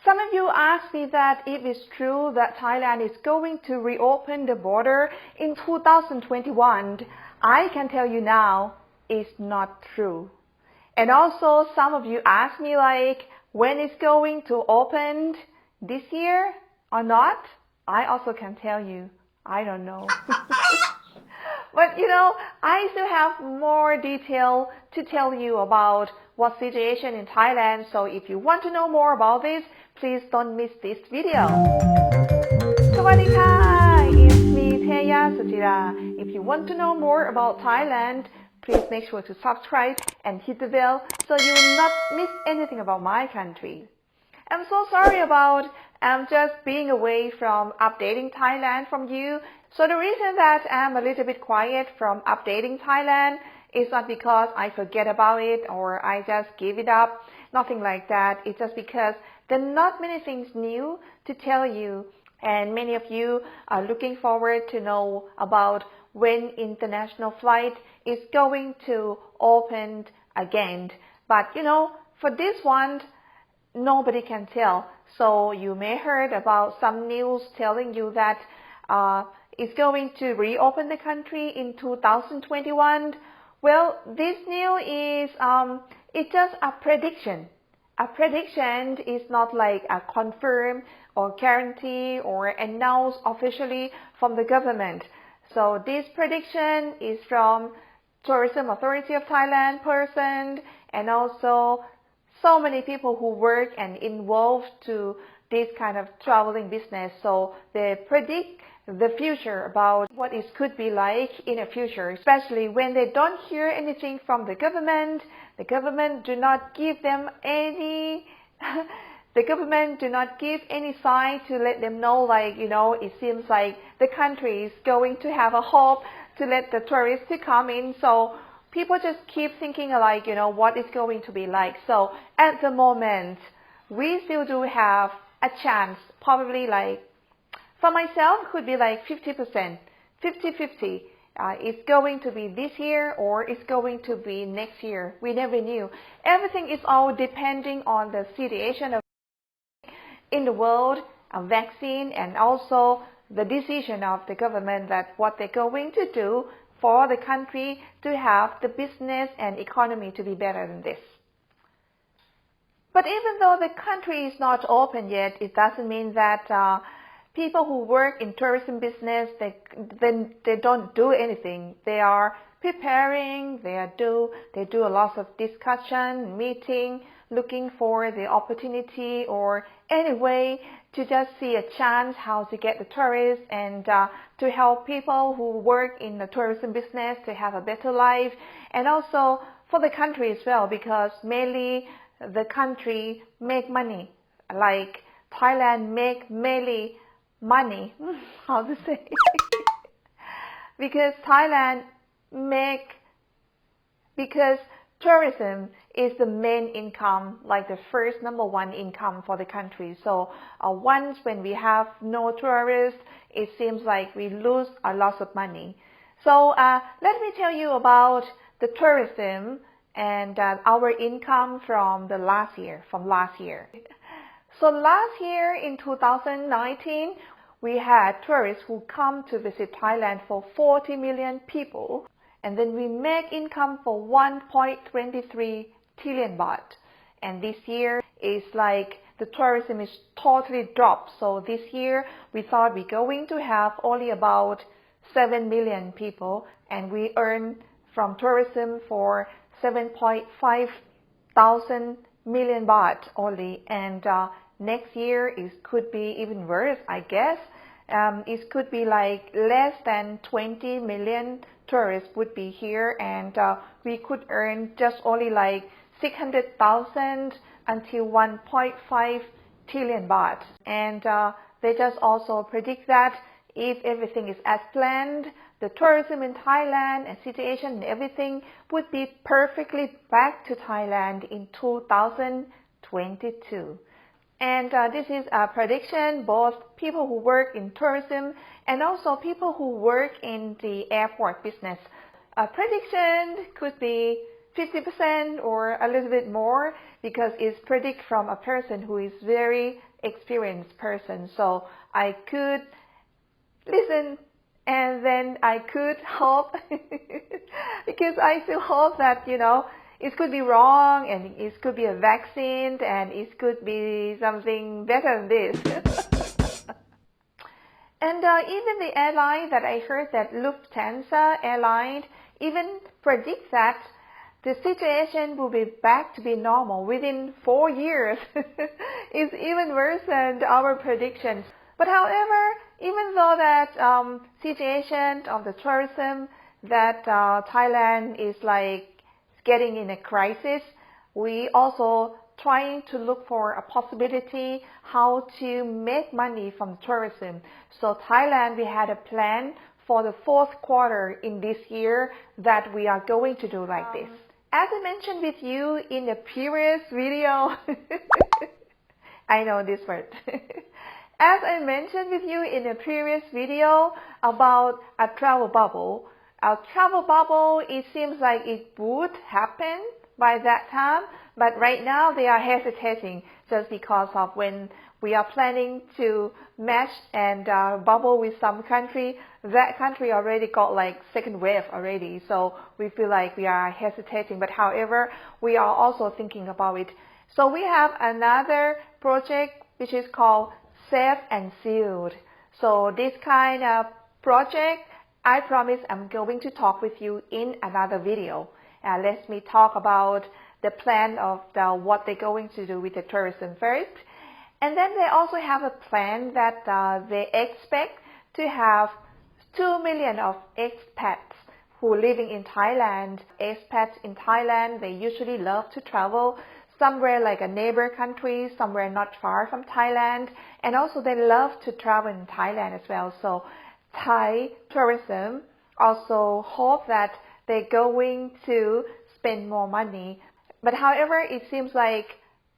Some of you asked me that if it's true that Thailand is going to reopen the border in 2021. I can tell you now, it's not true. And also some of you asked me like, when it's going to open this year or not? I also can tell you, I don't know. But I still have more detail to tell you about what situation in Thailand. So if you want to know more about this, please don't miss this video. สวัสดีค่ะ It's me Teya Suchira. If you want to know more about Thailand, please make sure to subscribe and hit the bell so you will not miss anything about my country. I'm so sorry about just being away from updating Thailand from you. So the reason that I'm a little bit quiet from updating Thailand is not because I forget about it or I just give it up. Nothing like that. It's just because there are not many things new to tell you, and many of you are looking forward to know about when international flight is going to open again. But for this one, nobody can tell. So you may heard about some news telling you that it's going to reopen the country in 2021. Well, this news is it's just a prediction. A prediction is not like a confirm or guarantee or announced officially from the government. So this prediction is from Tourism Authority of Thailand person and also so many people who work and involved to this kind of traveling business. So they predict the future about what it could be like in the future, especially when they don't hear anything from the government. The government do not give them any sign to let them know like, it seems like the country is going to have a hope to let the tourists to come in. So people just keep thinking like, what it's going to be like. So at the moment, we still do have a chance, probably like, for myself, could be like 50%, 50-50. It's going to be this year or it's going to be next year. We never knew. Everything is all depending on the situation of in the world, a vaccine, and also the decision of the government that what they're going to do for the country to have the business and economy to be better than this. But even though the country is not open yet, it doesn't mean that people who work in tourism business, they don't do anything. They are preparing, they do a lot of discussion, meeting, looking for the opportunity or any way to just see a chance how to get the tourists and to help people who work in the tourism business to have a better life, and also for the country as well, because mainly the country make money, like Thailand make mainly money, how to say, because tourism is the main income, like the first number one income for the country. So once when we have no tourists, it seems like we lose a lot of money. So let me tell you about the tourism and our income from last year. So last year in 2019, we had tourists who come to visit Thailand for 40 million people. And then we make income for 1.23 trillion baht. And this year is like the tourism is totally dropped. So this year we thought we're going to have only about 7 million people. And we earn from tourism for 7.5 thousand million baht only. And next year it could be even worse, I guess. It could be like less than 20 million tourists would be here, and we could earn just only like 600,000 until 1.5 trillion baht. And they just also predict that if everything is as planned, the tourism in Thailand and situation and everything would be perfectly back to Thailand in 2022. And this is a prediction, both people who work in tourism and also people who work in the airport business. A prediction could be 50% or a little bit more, because it's predict from a person who is very experienced person. So I could listen and then I could hope because I still hope that, it could be wrong and it could be a vaccine and it could be something better than this. And even the airline that I heard, that Lufthansa airline, even predicts that the situation will be back to be normal within 4 years. It's even worse than our predictions. But however, even though that situation of the tourism, that Thailand is like getting in a crisis, we also trying to look for a possibility how to make money from tourism. So Thailand, we had a plan for the fourth quarter in this year that we are going to do like this. As I mentioned with you in the previous video, I know this word. As I mentioned with you in the previous video about a travel bubble, it seems like it would happen by that time, but right now they are hesitating just because of when we are planning to match and bubble with some country, that country already got like second wave already, so we feel like we are hesitating. But however, we are also thinking about it. So we have another project which is called Safe and Sealed. So this kind of project, I promise I'm going to talk with you in another video. Let me talk about the plan of what they're going to do with the tourism first. And then they also have a plan that they expect to have 2 million of expats who are living in Thailand. Expats in Thailand, they usually love to travel somewhere like a neighbor country, somewhere not far from Thailand. And also they love to travel in Thailand as well. So Thai tourism also hope that they're going to spend more money. But however, it seems like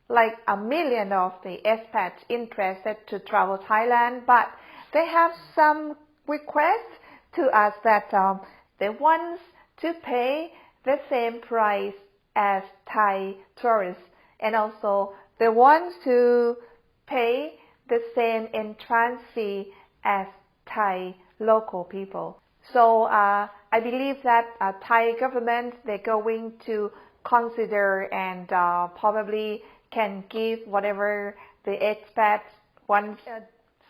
1 million of the expats interested to travel Thailand, but they have some requests to us that they want to pay the same price as Thai tourists, and also they want to pay the same entrance fee as Thai local people. So I believe that Thai government, they're going to consider and probably can give whatever the expats want.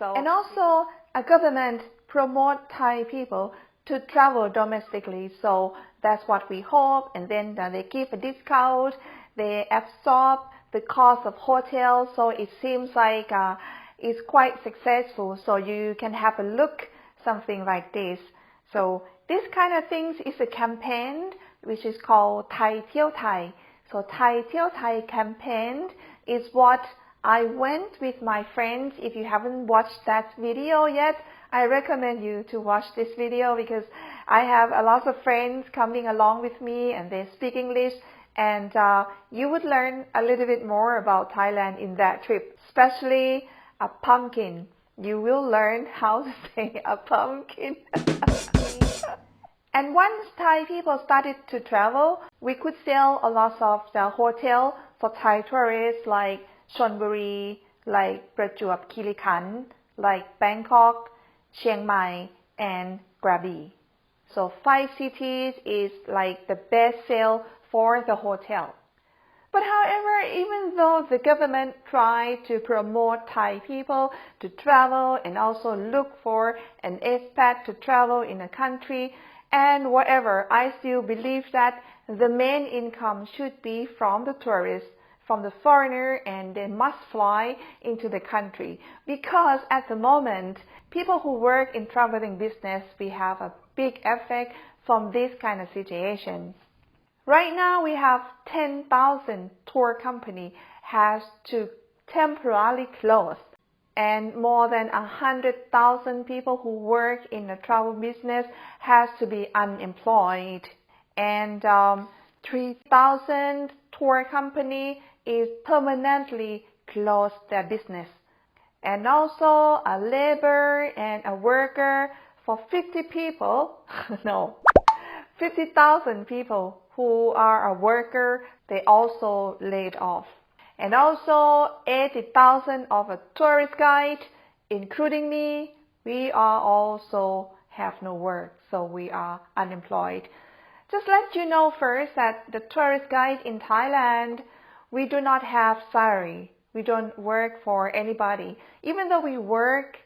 And also a government promote Thai people to travel domestically. So that's what we hope. And then they give a discount. They absorb the cost of hotels. So it seems like it's quite successful. So you can have a look something like this. So this kind of things is a campaign which is called Thai Tiu Thai. So Thai Tiu Thai campaign is what I went with my friends. If you haven't watched that video yet, I recommend you to watch this video because I have a lot of friends coming along with me and they speak English, and you would learn a little bit more about Thailand in that trip, especially a pumpkin. You will learn how to say a pumpkin. And once Thai people started to travel, we could sell a lot of the hotel for Thai tourists like Chonburi, like Prachuap Khirikhan, like Bangkok, Chiang Mai, and Krabi. So 5 cities is like the best sale for the hotel. But however, even though the government tried to promote Thai people to travel and also look for an expat to travel in a country and whatever, I still believe that the main income should be from the tourists, from the foreigner, and they must fly into the country. Because at the moment, people who work in traveling business, we have a big effect from this kind of situation. Right now, we have 10,000 tour company has to temporarily close, and more than 100,000 people who work in the travel business has to be unemployed, and 3,000 tour company is permanently closed their business, and also a labor and a worker for 50 people, no, 50,000 people who are a worker, they also laid off. And also 80,000 of a tourist guide, including me, we are also have no work, so we are unemployed. Just let you know first that the tourist guide in Thailand, we do not have salary. We don't work for anybody. Even though we work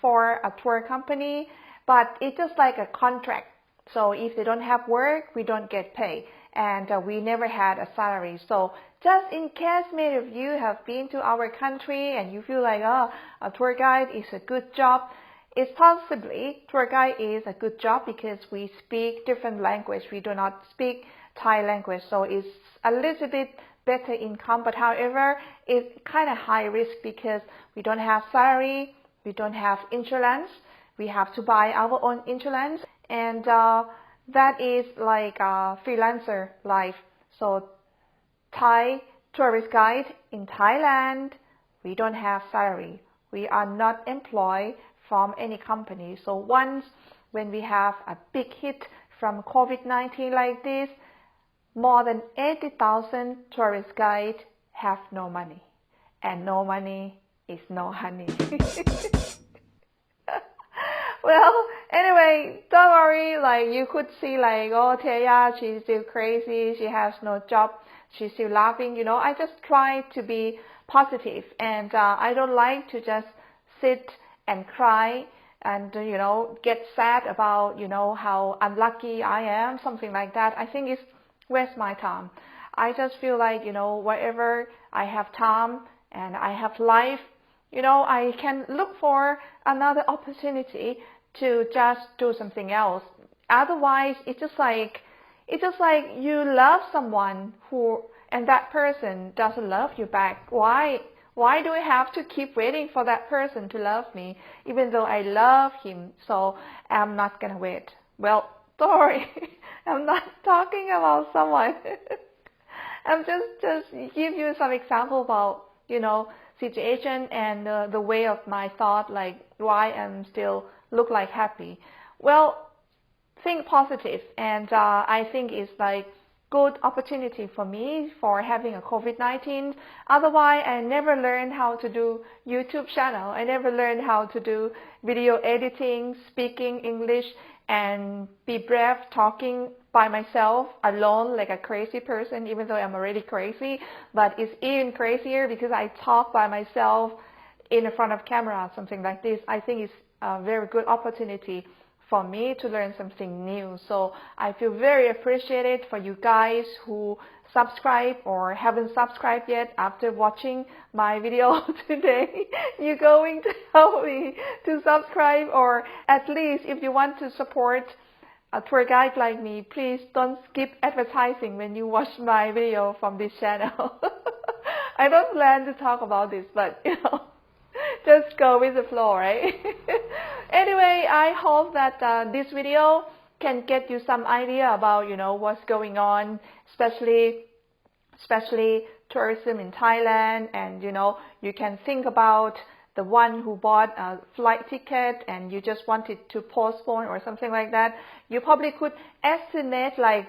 for a tour company, but it's just like a contract. So if they don't have work, we don't get paid. And we never had a salary. So just in case many of you have been to our country and you feel like, oh, a tour guide is a good job, it's possibly tour guide is a good job because we speak different language. We do not speak Thai language. So it's a little bit better income, but however, it's kind of high risk because we don't have salary, we don't have insurance, we have to buy our own insurance, and that is like a freelancer life. So Thai tourist guide in Thailand, we don't have salary. We are not employed from any company. So once when we have a big hit from COVID-19 like this, more than 80,000 tourist guides have no money. And no money is no honey. Well, anyway, don't worry, like you could see like, oh, Teya, she's still crazy, she has no job, she's still laughing, you know. I just try to be positive, and I don't like to just sit and cry and, you know, get sad about, you know, how unlucky I am, something like that. I think it's waste my time. I just feel like, you know, wherever I have time and I have life, you know, I can look for another opportunity to just do something else. Otherwise, it's just like you love someone who, and that person doesn't love you back. Why do I have to keep waiting for that person to love me, even though I love him? So I'm not gonna wait. Well, don't worry. I'm not talking about someone. I'm just give you some example about, you know, situation and the way of my thought, like why I'm still look like happy. Well, think positive, and I think it's like good opportunity for me for having a COVID-19. Otherwise, I never learned how to do YouTube channel. I never learned how to do video editing, speaking English, and be brave talking by myself alone like a crazy person, even though I'm already crazy. But it's even crazier because I talk by myself in front of camera, something like this. I think it's a very good opportunity for me to learn something new. So I feel very appreciated for you guys who subscribe or haven't subscribed yet after watching my video today. You're going to help me to subscribe, or at least if you want to support a tour guide like me, please don't skip advertising when you watch my video from this channel. I don't plan to talk about this, but you know, just go with the flow, right? Anyway, I hope that this video can get you some idea about, you know, what's going on, especially tourism in Thailand, and you know, you can think about the one who bought a flight ticket and you just wanted to postpone or something like that. You probably could estimate like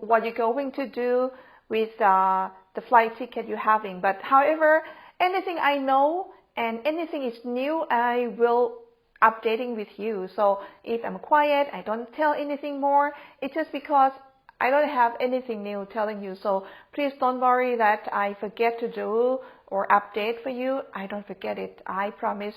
what you're going to do with the flight ticket you're having. But however, anything I know and anything is new, I will updating with you. So if I'm quiet, I don't tell anything more, it's just because I don't have anything new telling you. So please don't worry that I forget to do or update for you. I don't forget it. I promise.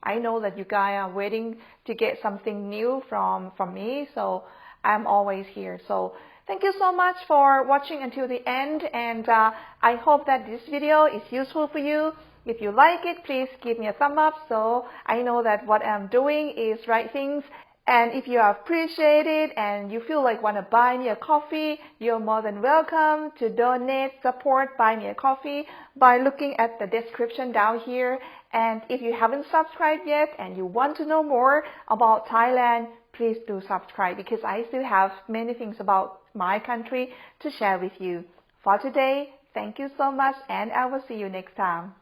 I know that you guys are waiting to get something new from me. So I'm always here. So thank you so much for watching until the end. And I hope that this video is useful for you. If you like it, please give me a thumb up so I know that what I'm doing is right things. And if you appreciate it and you feel like want to buy me a coffee, you're more than welcome to donate, support, buy me a coffee by looking at the description down here. And if you haven't subscribed yet and you want to know more about Thailand, please do subscribe because I still have many things about my country to share with you. For today, thank you so much and I will see you next time.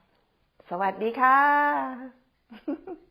สวัสดีค่ะ